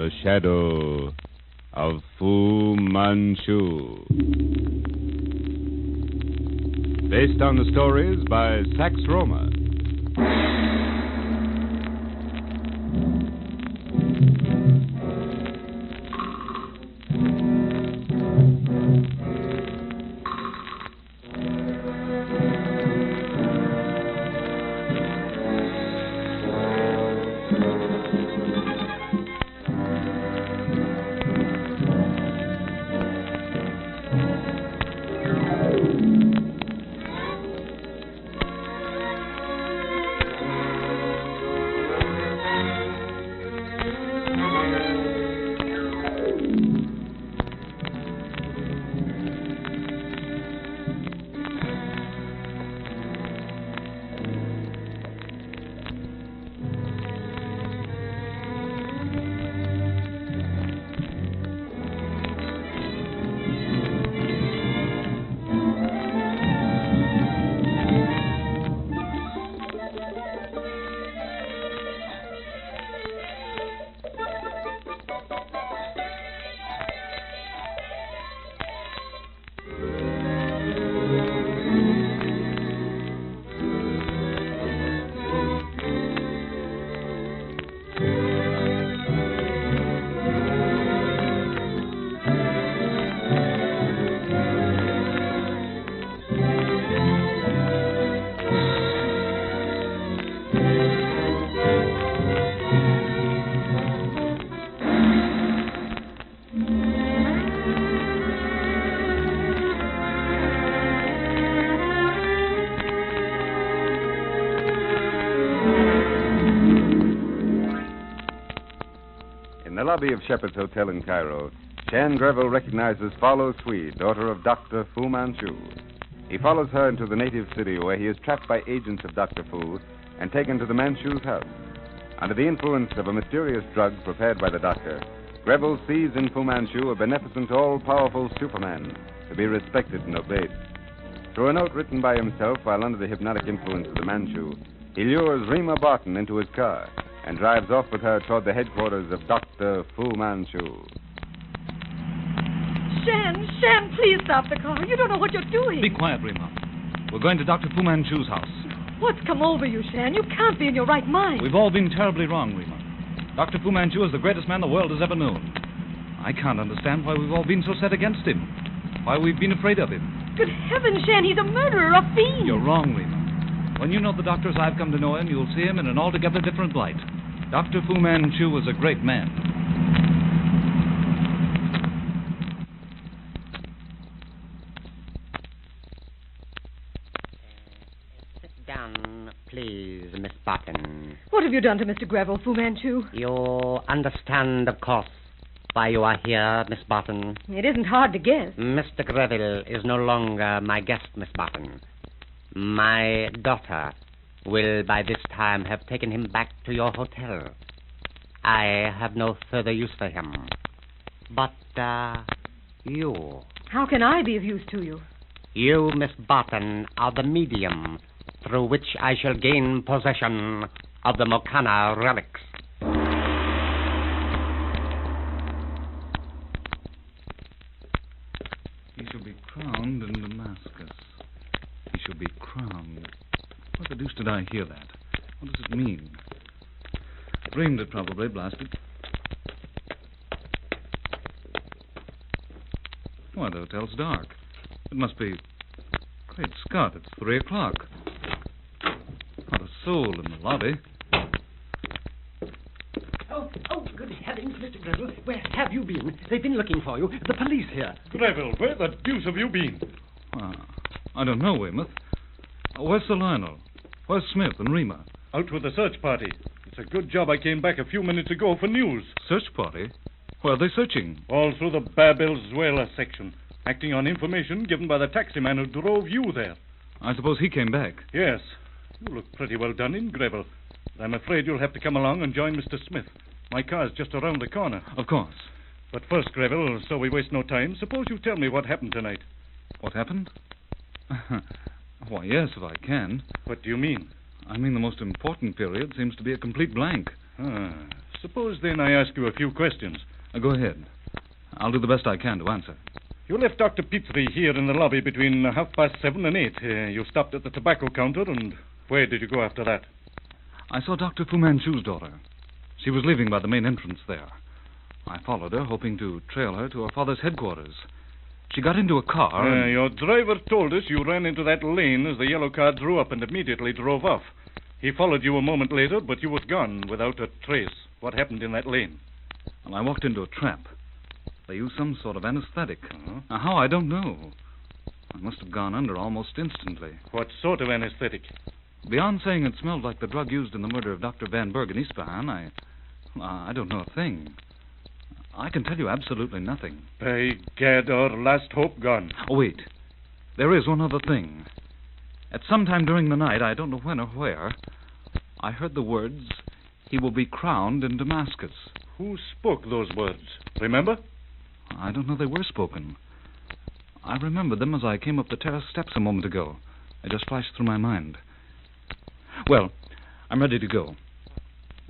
The Shadow of Fu Manchu. Based on the stories by Sax Roma. In the lobby of Shepherd's Hotel in Cairo, Shan Greville recognizes Follow Swede, daughter of Dr. Fu Manchu. He follows her into the native city where he is trapped by agents of Dr. Fu and taken to the Manchu's house. Under the influence of a mysterious drug prepared by the doctor, Greville sees in Fu Manchu a beneficent, all-powerful Superman to be respected and obeyed. Through a note written by himself while under the hypnotic influence of the Manchu, he lures Rima Barton into his car and drives off with her toward the headquarters of Dr. Fu Manchu. Shan, please stop the car. You don't know what you're doing. Be quiet, Rima. We're going to Dr. Fu Manchu's house. What's come over you, Shan? You can't be in your right mind. We've all been terribly wrong, Rima. Dr. Fu Manchu is the greatest man the world has ever known. I can't understand why we've all been so set against him. Why we've been afraid of him. Good heavens, Shan, he's a murderer, a fiend. You're wrong, Rima. When you know the doctor as I've come to know him, you'll see him in an altogether different light. Dr. Fu Manchu was a great man. Sit down, please, Miss Barton. What have you done to Mr. Greville, Fu Manchu? You understand, of course, why you are here, Miss Barton. It isn't hard to guess. Mr. Greville is no longer my guest, Miss Barton. My daughter will by this time have taken him back to your hotel. I have no further use for him. But, you. How can I be of use to you? You, Miss Barton, are the medium through which I shall gain possession of the Mokana relics. He shall be crowned in Damascus. He shall be crowned. What the deuce did I hear that? What does it mean? Dreamed it, probably, blasted. Why, the hotel's dark. It must be... Great Scott, it's 3 o'clock. Not a soul in the lobby. Oh, good heavens, Mr. Greville. Where have you been? They've been looking for you. The police here. Greville, where the deuce have you been? I don't know, Weymouth. Where's Sir Lionel? Where's Smith and Rima? Out with the search party. It's a good job I came back a few minutes ago for news. Search party? Where are they searching? All through the Babelzuela section, acting on information given by the taximan who drove you there. I suppose he came back. Yes. You look pretty well done in, Greville. But I'm afraid you'll have to come along and join Mr. Smith. My car's just around the corner. Of course. But first, Greville, so we waste no time, suppose you tell me what happened tonight. What happened? Why, yes, if I can. What do you mean? I mean the most important period seems to be a complete blank. Suppose then I ask you a few questions. Go ahead. I'll do the best I can to answer. You left Dr. Petrie here in the lobby between 7:30 and 8. You stopped at the tobacco counter, and where did you go after that? I saw Dr. Fu Manchu's daughter. She was leaving by the main entrance there. I followed her, hoping to trail her to her father's headquarters. She got into a car and... Your driver told us you ran into that lane as the yellow car drew up and immediately drove off. He followed you a moment later, but you was gone without a trace. What happened in that lane? Well, I walked into a trap. They used some sort of anesthetic. Now, how, I don't know. I must have gone under almost instantly. What sort of anesthetic? Beyond saying it smelled like the drug used in the murder of Dr. Van Berg in Isfahan, I don't know a thing. I can tell you absolutely nothing. By gad, our last hope gone. Oh, wait. There is one other thing. At some time during the night, I don't know when or where, I heard the words, "He will be crowned in Damascus." Who spoke those words? Remember? I don't know they were spoken. I remembered them as I came up the terrace steps a moment ago. They just flashed through my mind. Well, I'm ready to go.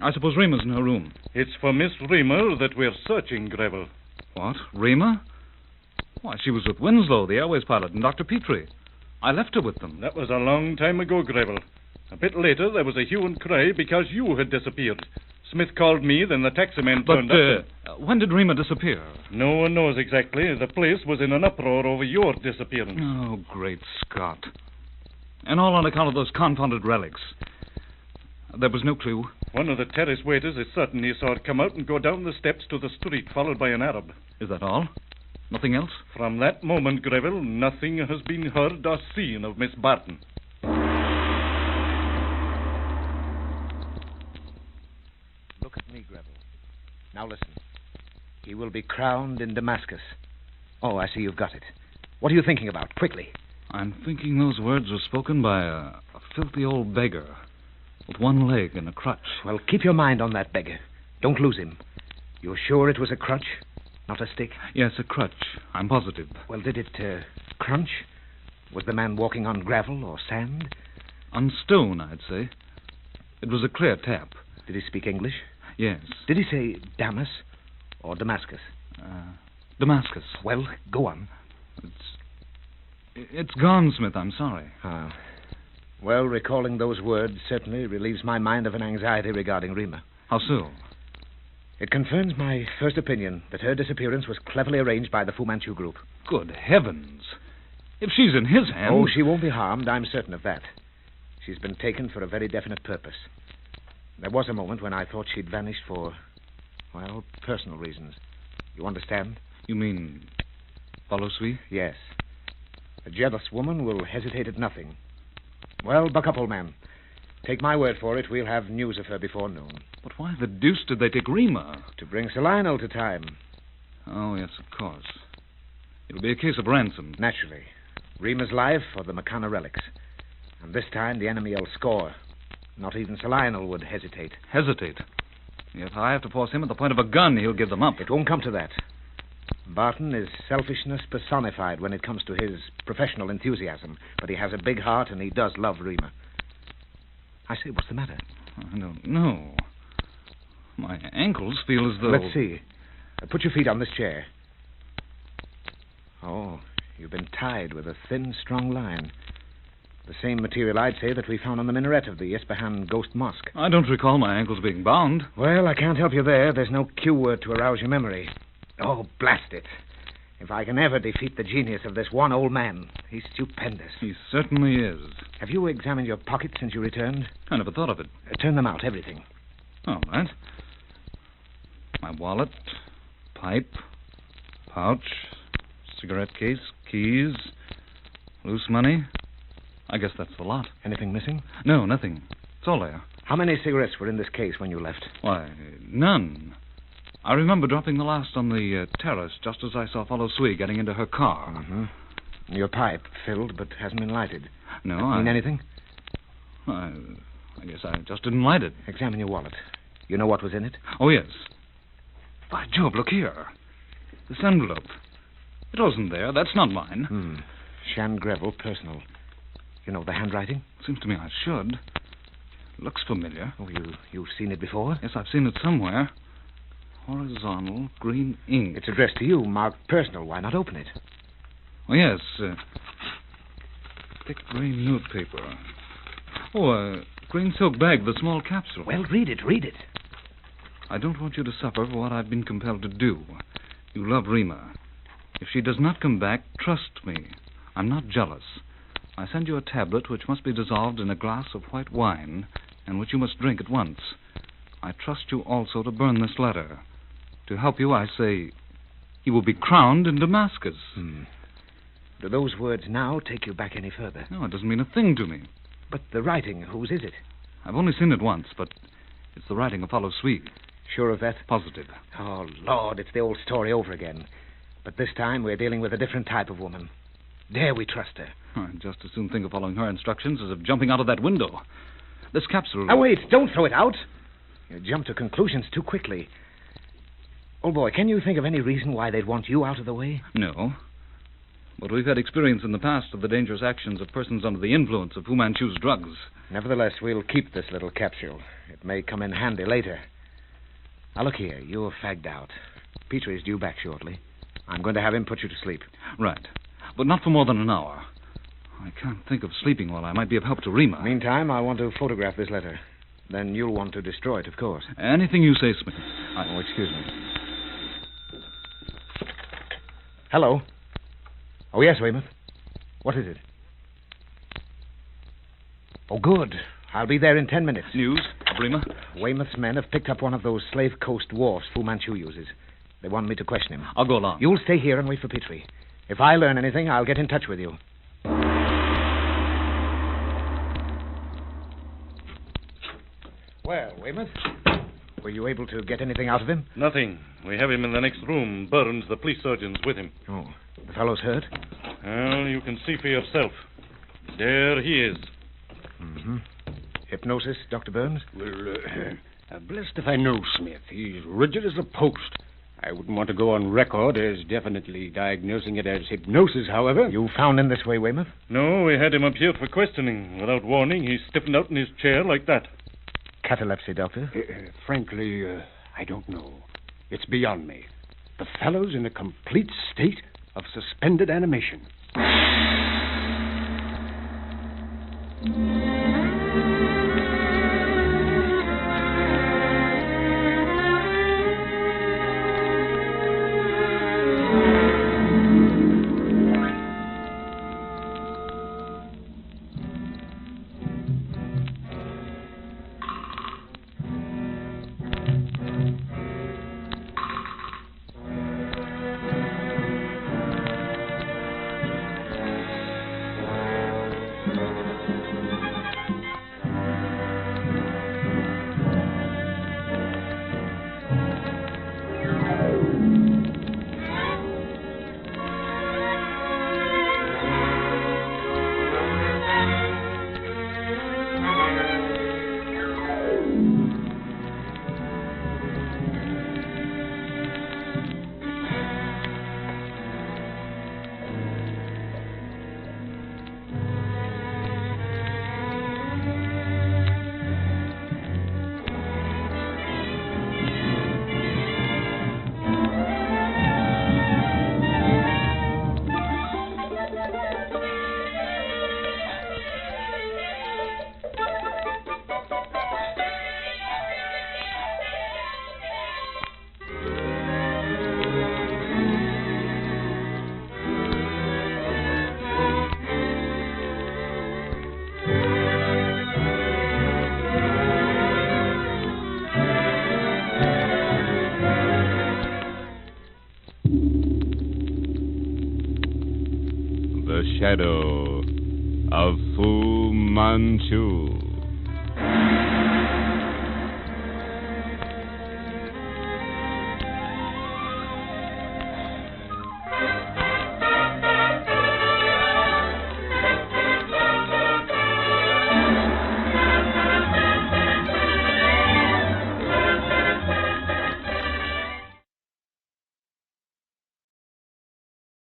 I suppose Rima's in her room. It's for Miss Rima that we're searching, Greville. What? Rima? Why, she was with Winslow, the airways pilot, and Dr. Petrie. I left her with them. That was a long time ago, Greville. A bit later, there was a hue and cry because you had disappeared. Smith called me, then the taximan turned up. But when did Rima disappear? No one knows exactly. The place was in an uproar over your disappearance. Oh, great Scott. And all on account of those confounded relics. There was no clue. One of the terrace waiters is certain he saw it come out and go down the steps to the street, followed by an Arab. Is that all? Nothing else? From that moment, Greville, nothing has been heard or seen of Miss Barton. Look at me, Greville. Now listen. He will be crowned in Damascus. Oh, I see you've got it. What are you thinking about? Quickly. I'm thinking those words were spoken by a filthy old beggar with one leg and a crutch. Well, keep your mind on that beggar. Don't lose him. You're sure it was a crutch, not a stick? Yes, a crutch. I'm positive. Well, did it crunch? Was the man walking on gravel or sand? On stone, I'd say. It was a clear tap. Did he speak English? Yes. Did he say Damas or Damascus? Damascus. Well, go on. It's gone, Smith. I'm sorry. Ah. Well, recalling those words certainly relieves my mind of an anxiety regarding Rima. How so? It confirms my first opinion that her disappearance was cleverly arranged by the Fu Manchu group. Good heavens. If she's in his hands... Oh, she won't be harmed. I'm certain of that. She's been taken for a very definite purpose. There was a moment when I thought she'd vanished for, well, personal reasons. You understand? You mean follow Sui? Yes. A jealous woman will hesitate at nothing. Well, buck up, old man. Take my word for it, we'll have news of her before noon. But why the deuce did they take Rima? To bring Sir Lionel to time. Oh, yes, of course. It'll be a case of ransom. Naturally. Rima's life or the Makana relics. And this time the enemy will score. Not even Sir Lionel would hesitate. Hesitate? If I have to force him at the point of a gun, he'll give them up. It won't come to that. Barton is selfishness personified when it comes to his professional enthusiasm, but he has a big heart and he does love Rima. I say, what's the matter? I don't know. My ankles feel as though... Let's see. Put your feet on this chair. Oh, you've been tied with a thin, strong line. The same material, I'd say, that we found on the minaret of the Isfahan Ghost Mosque. I don't recall my ankles being bound. Well, I can't help you there. There's no cue word to arouse your memory. Oh, blast it. If I can ever defeat the genius of this one old man, he's stupendous. He certainly is. Have you examined your pockets since you returned? I never thought of it. Turn them out, everything. All right. My wallet, pipe, pouch, cigarette case, keys, loose money. I guess that's the lot. Anything missing? No, nothing. It's all there. How many cigarettes were in this case when you left? Why, none. I remember dropping the last on the terrace just as I saw Follow Sui getting into her car. Mm-hmm. Your pipe filled but hasn't been lighted. No, Mean anything? I guess I just didn't light it. Examine your wallet. You know what was in it? Oh, yes. By Jove, look here. This envelope. It wasn't there. That's not mine. Shan Greville, personal. You know the handwriting? Seems to me I should. Looks familiar. Oh, you've seen it before? Yes, I've seen it somewhere. Horizontal green ink. It's addressed to you, marked personal. Why not open it? Oh, yes. Thick gray notepaper. Oh, a green silk bag with a small capsule. Well, read it. I don't want you to suffer for what I've been compelled to do. You love Rima. If she does not come back, trust me. I'm not jealous. I send you a tablet which must be dissolved in a glass of white wine, and which you must drink at once. I trust you also to burn this letter. To help you, I say, he will be crowned in Damascus. Do those words now take you back any further? No, it doesn't mean a thing to me. But the writing, whose is it? I've only seen it once, but it's the writing of Follow Swede. Sure of that? Positive. Oh, Lord, it's the old story over again. But this time we're dealing with a different type of woman. Dare we trust her? I'd just as soon think of following her instructions as of jumping out of that window. This capsule... Now, wait, don't throw it out. You jump to conclusions too quickly. Old boy, can you think of any reason why they'd want you out of the way? No. But we've had experience in the past of the dangerous actions of persons under the influence of Fu Manchu's drugs. Nevertheless, we'll keep this little capsule. It may come in handy later. Now, look here. You're fagged out. Petrie's due back shortly. I'm going to have him put you to sleep. Right. But not for more than an hour. I can't think of sleeping while I might be of help to Rima. Meantime, I want to photograph this letter. Then you'll want to destroy it, of course. Anything you say, Smith. Oh, excuse me. Hello. Oh, yes, Weymouth. What is it? Oh, good. I'll be there in 10 minutes. News, Rima? Weymouth's men have picked up one of those Slave Coast wharfs Fu Manchu uses. They want me to question him. I'll go along. You'll stay here and wait for Petrie. If I learn anything, I'll get in touch with you. Well, Weymouth, were you able to get anything out of him? Nothing. We have him in the next room. Burns, the police surgeon's with him. Oh, the fellow's hurt? Well, you can see for yourself. There he is. Mm-hmm. Hypnosis, Dr. Burns? Well, blessed if I know, Smith. He's rigid as a post. I wouldn't want to go on record as definitely diagnosing it as hypnosis, however. You found him this way, Weymouth? No, we had him up here for questioning. Without warning, he stiffened out in his chair like that. Catalepsy, Doctor? Frankly, I don't know. It's beyond me. The fellow's in a complete state of suspended animation. The Shadow of Fu Manchu.